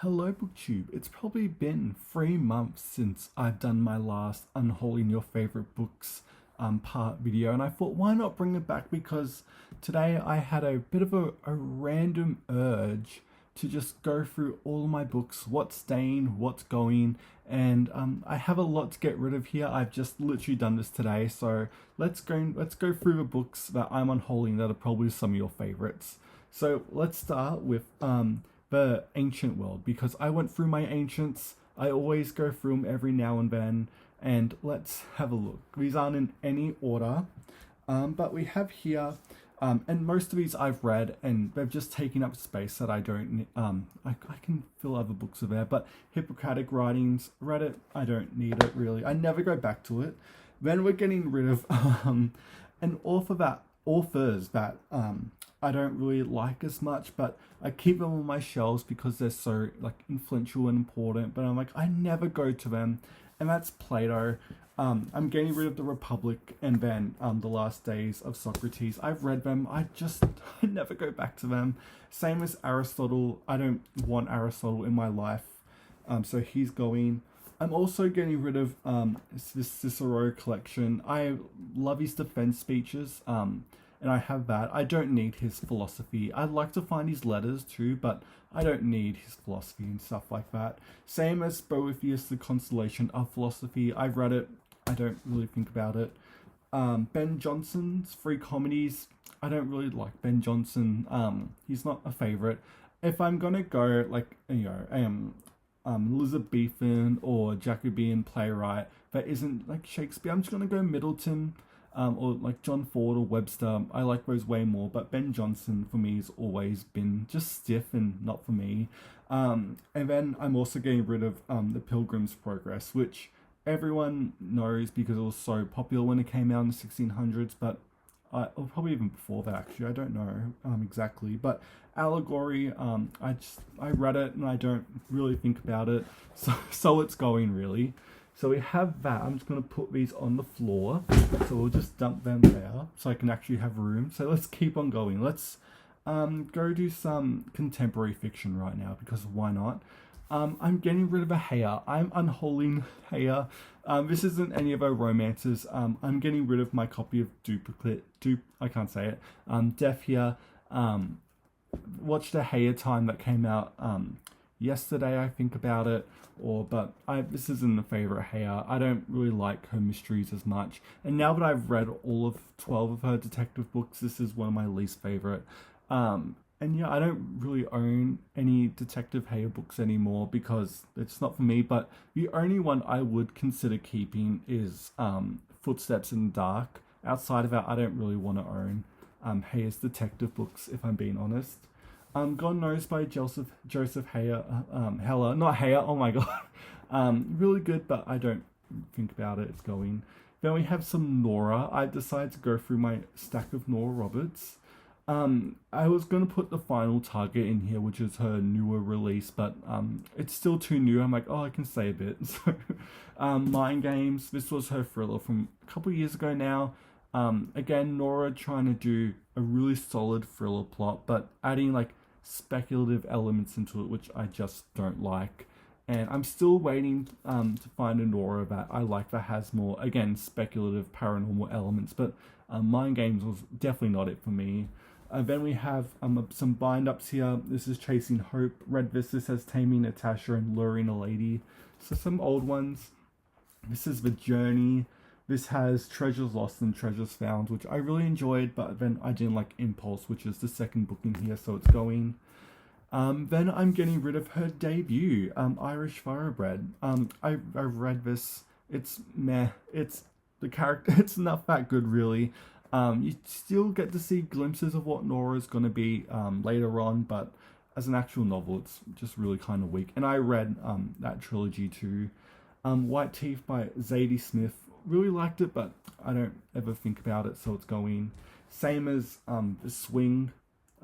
Hello BookTube. It's probably been 3 months since I've done my last Unhauling Your Favorite Books part video, and I thought why not bring it back, because today I had a bit of a random urge to just go through all of my books, what's staying, what's going, and I have a lot to get rid of here. I've just literally done this today, so let's go through the books that I'm unhauling that are probably some of your favorites. So let's start with the ancient world, because I went through my ancients. I always go through them every now and then, and let's have a look. These aren't in any order, but we have here, and most of these I've read, and they've just taken up space that I don't. I can fill other books with there, but Hippocratic writings, read it. I don't need it really. I never go back to it. Then we're getting rid of an authors that I don't really like as much, but I keep them on my shelves because they're so like influential and important. But I'm like, I never go to them, and that's Plato. I'm getting rid of the Republic, and then the Last Days of Socrates. I've read them. I never go back to them. Same as Aristotle. I don't want Aristotle in my life, so he's going. I'm also getting rid of this Cicero collection. I love his defense speeches. And I have that. I don't need his philosophy. I'd like to find his letters too, but I don't need his philosophy and stuff like that. Same as Boethius, The Constellation of Philosophy. I've read it. I don't really think about it. Ben Jonson's Free Comedies. I don't really like Ben Jonson. He's not a favorite. If I'm gonna go like, Elizabethan or Jacobean playwright that isn't like Shakespeare, I'm just gonna go Middleton. Or like John Ford or Webster. I like those way more, but Ben Jonson for me has always been just stiff and not for me. And then I'm also getting rid of The Pilgrim's Progress, which everyone knows because it was so popular when it came out in the 1600s, but or probably even before that actually, I don't know exactly. But Allegory, I read it and I don't really think about it, so it's going really. So we have that. I'm just going to put these on the floor. So we'll just dump them there so I can actually have room. So let's keep on going. Let's go do some contemporary fiction right now, because why not? I'm getting rid of a Heya. I'm unhauling Heya. This isn't any of our romances. I'm getting rid of my copy of I can't say it. Death here. Watched a Heya time that came out yesterday, I think about it, but this isn't a favorite Heya. I don't really like her mysteries as much, and now that I've read all of 12 of her detective books, this is one of my least favorite. And yeah, I don't really own any detective Heya books anymore because it's not for me, but the only one I would consider keeping is Footsteps in the Dark. Outside of that, I don't really want to own Heya's detective books, if I'm being honest. God Knows by Joseph Heller, not Heya, oh my god. Really good, but I don't think about it, it's going. Then we have some Nora. I decided to go through my stack of Nora Roberts. I was going to put The Final Target in here, which is her newer release, but it's still too new. I'm like, oh, I can say a bit. So, Mind Games, this was her thriller from a couple of years ago now. Again, Nora trying to do a really solid thriller plot, but adding like speculative elements into it, which I just don't like. And I'm still waiting to find a Nora that I like that has more, again, speculative paranormal elements, but Mind Games was definitely not it for me. Then we have some bind-ups here. This is Chasing Hope. Red Vistas has Taming Natasha and Luring a Lady. So some old ones. This is The Journey. This has Treasures Lost and Treasures Found, which I really enjoyed, but then I didn't like Impulse, which is the second book in here, so it's going. Then I'm getting rid of her debut, Irish Thoroughbred. I read this. It's meh. It's the character. It's not that good, really. You still get to see glimpses of what Nora is going to be later on, but as an actual novel, it's just really kind of weak. And I read that trilogy too. White Teeth by Zadie Smith. Really liked it, but I don't ever think about it, so it's going. Same as The Swing.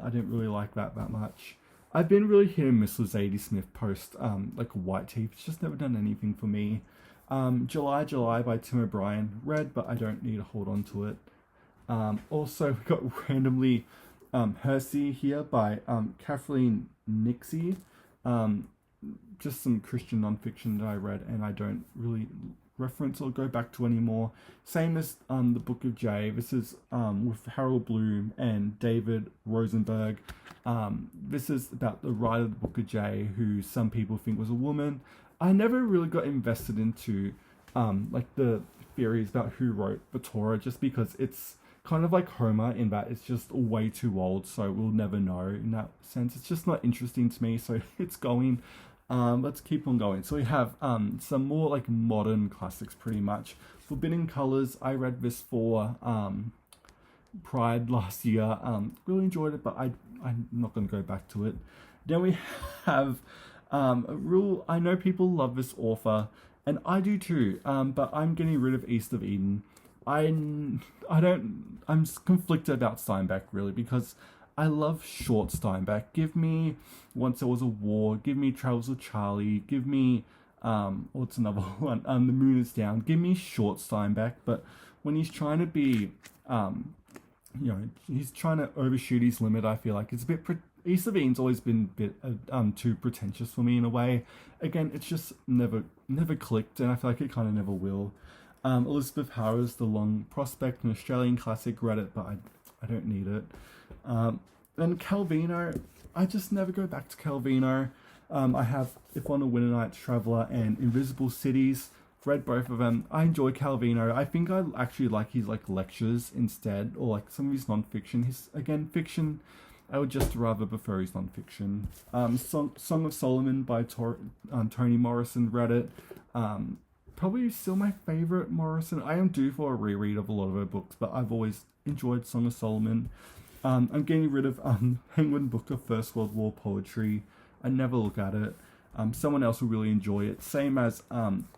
I didn't really like that much. I've been really hit and miss with Zadie Smith post like White Teeth. It's just never done anything for me. July by Tim O'Brien. Read, but I don't need to hold on to it. Also, we got randomly Hersey here by Kathleen Nixie. just some Christian nonfiction that I read and I don't really reference or go back to anymore. Same as the Book of J. This is with Harold Bloom and David Rosenberg. This is about the writer of the Book of J, who some people think was a woman. I never really got invested into like the theories about who wrote the Torah, just because it's kind of like Homer in that it's just way too old, so we'll never know in that sense. It's just not interesting to me, so it's going. Let's keep on going. So we have some more like modern classics pretty much. Forbidden Colors, I read this for Pride last year. Really enjoyed it, but I'm not going to go back to it. Then we have I know people love this author, and I do too, but I'm getting rid of East of Eden. I'm conflicted about Steinbeck, really, because I love short Steinbeck. Give me Once There Was a War, give me Travels with Charlie, give me what's another one? The Moon Is Down. Give me short Steinbeck, but when he's trying to be he's trying to overshoot his limit, I feel like it's a bit East of Eden's always been a bit too pretentious for me in a way. Again, it's just never clicked, and I feel like it kind of never will. Elizabeth Harris, The Long Prospect, an Australian classic, read it, but I don't need it. Then Calvino, I just never go back to Calvino. I have If on a Winter Night, Traveller, and Invisible Cities. Read both of them. I enjoy Calvino. I think I actually like his like lectures instead, or like some of his non-fiction. His, again, fiction, I would just rather prefer his non-fiction. Song of Solomon by Toni Morrison, read it. Probably still my favourite Morrison. I am due for a reread of a lot of her books, but I've always enjoyed Song of Solomon. I'm getting rid of Penguin Book of First World War poetry. I never look at it. Someone else will really enjoy it. Same as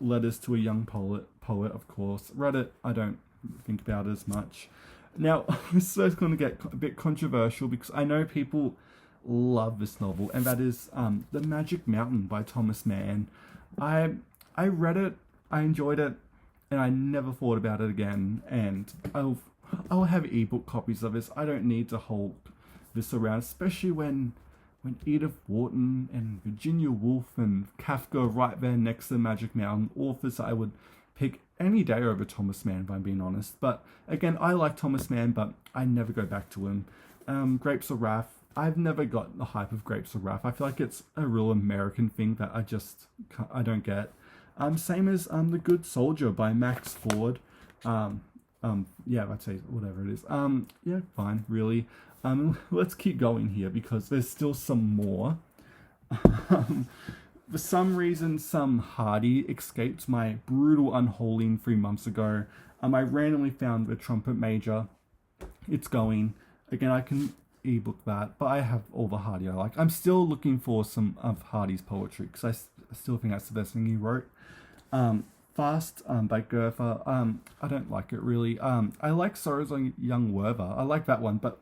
Letters to a Young Poet, of course. Read it. I don't think about it as much. Now, this is going to get a bit controversial because I know people love this novel, and that is The Magic Mountain by Thomas Mann. I read it, I enjoyed it, and I never thought about it again. And I'll have ebook copies of this. I don't need to hold this around, especially when Edith Wharton and Virginia Woolf and Kafka are right there next to Magic Mountain, authors I would pick any day over Thomas Mann, if I'm being honest. But again, I like Thomas Mann, but I never go back to him. Grapes of Wrath, I've never got the hype of Grapes of Wrath. I feel like it's a real American thing that I don't get. Same as The Good Soldier by Max Ford. Yeah, I'd say whatever it is. Yeah, fine, really. Let's keep going here because there's still some more. For some reason, some Hardy escaped my brutal Unhauling 3 months ago. I randomly found The Trumpet Major. It's going. Again, I can ebook that, but I have all the Hardy I like. I'm still looking for some of Hardy's poetry because I still think that's the best thing he wrote. Fast by Goethe. I don't like it really. I like Sorrows on Young Werther. I like that one, but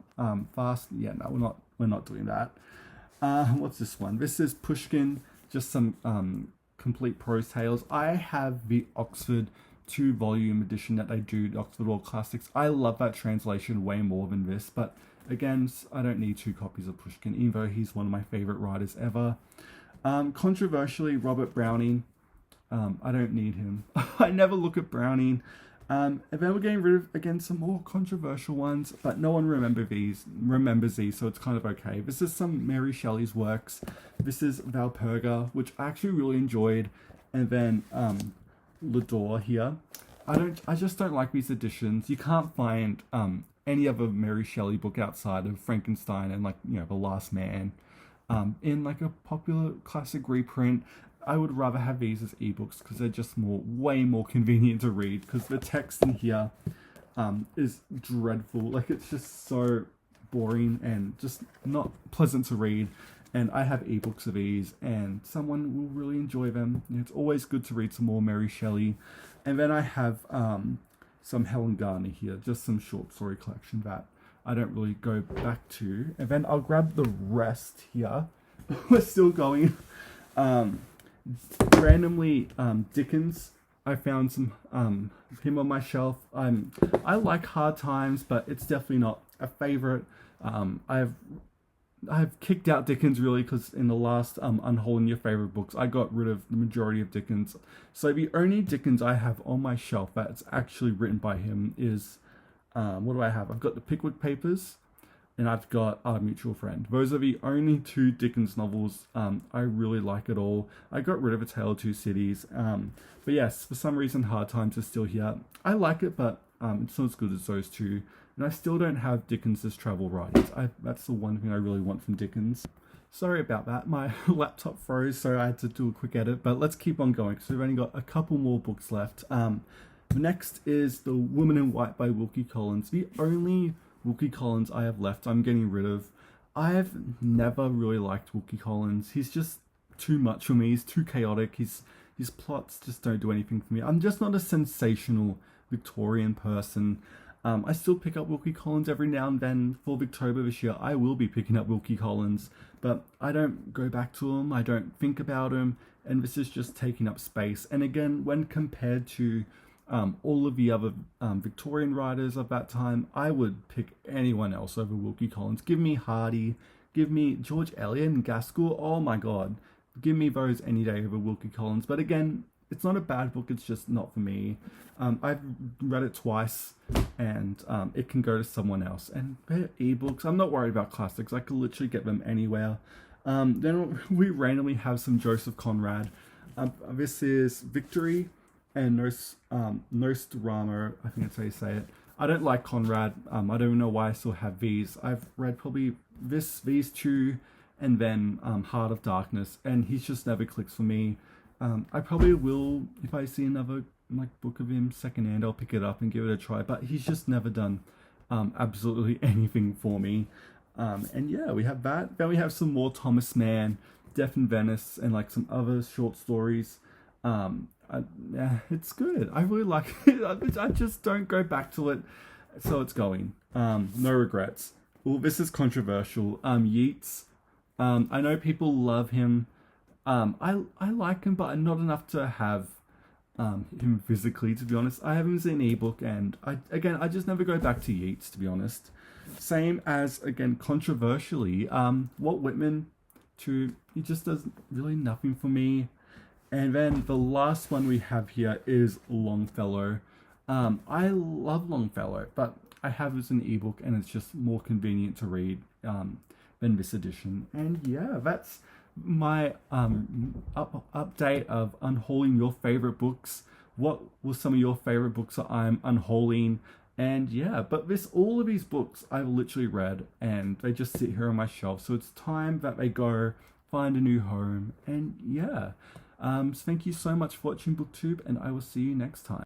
Fast, yeah, no, we're not doing that. What's this one? This is Pushkin, just some complete prose tales. I have the Oxford 2-volume edition that they do, the Oxford World Classics. I love that translation way more than this, but again, I don't need 2 copies of Pushkin, even though he's one of my favorite writers ever. Controversially, Robert Browning. I don't need him. I never look at Browning. And then we're getting rid of, again, some more controversial ones, but no one remembers these, so it's kind of okay. This is some Mary Shelley's works. This is Valperga, which I actually really enjoyed. And then Lador here. I just don't like these editions. You can't find any other Mary Shelley book outside of Frankenstein and, like, you know, The Last Man in like a popular classic reprint. I would rather have these as ebooks because they're just way more convenient to read, because the text in here is dreadful. Like, it's just so boring and just not pleasant to read. And I have ebooks of these, and someone will really enjoy them. It's always good to read some more Mary Shelley. And then I have some Helen Garner here, just some short story collection that I don't really go back to. And then I'll grab the rest here. We're still going. Randomly, Dickens. I found some him on my shelf. I like Hard Times, but it's definitely not a favorite. I've I've kicked out Dickens really because in the last Unhauling Your Favorite Books, I got rid of the majority of Dickens. So the only Dickens I have on my shelf that's actually written by him is what do I have? I've got the Pickwick Papers and I've got Our Mutual Friend. Those are the only two Dickens novels I really like at all. I got rid of A Tale of Two Cities. But yes, for some reason, Hard Times is still here. I like it, but it's not as good as those two. And I still don't have Dickens's travel writings. That's the one thing I really want from Dickens. Sorry about that. My laptop froze, so I had to do a quick edit. But let's keep on going because we've only got a couple more books left. The next is The Woman in White by Wilkie Collins. The only Wilkie Collins I have left, I'm getting rid of. I have never really liked Wilkie Collins. He's just too much for me. He's too chaotic. His plots just don't do anything for me. I'm just not a sensational Victorian person. I still pick up Wilkie Collins every now and then. For Victober this year, I will be picking up Wilkie Collins, but I don't go back to him. I don't think about him, and this is just taking up space. And again, when compared to all of the other Victorian writers of that time, I would pick anyone else over Wilkie Collins. Give me Hardy, give me George Eliot and Gaskell. Oh my god, give me those any day over Wilkie Collins. But again, it's not a bad book, it's just not for me. I've read it twice and it can go to someone else. And they're ebooks. I'm not worried about classics. I could literally get them anywhere. Then we randomly have some Joseph Conrad. This is Victory and Nostromo, I think that's how you say it. I don't like Conrad. I don't even know why I still have these. I've read probably these two, and then Heart of Darkness, and he's just never clicks for me. I probably will, if I see another book of him secondhand, I'll pick it up and give it a try. But he's just never done absolutely anything for me. And yeah, we have that. Then we have some more Thomas Mann, Death in Venice, and some other short stories. Yeah, it's good. I really like it. I just don't go back to it, so it's going. No regrets. Well, this is controversial. Yeats. I know people love him. I like him, but not enough to have him physically, to be honest. I have him as an ebook, and I just never go back to Yeats, to be honest. Same as, again, controversially, Walt Whitman, he just does really nothing for me. And then the last one we have here is Longfellow. I love Longfellow, but I have it as an ebook, and it's just more convenient to read than this edition. And yeah, that's my update of unhauling your favorite books. What were some of your favorite books that I'm unhauling? And yeah, but all of these books I've literally read, and they just sit here on my shelf. So it's time that they go find a new home. And yeah. So thank you so much for watching BookTube, and I will see you next time.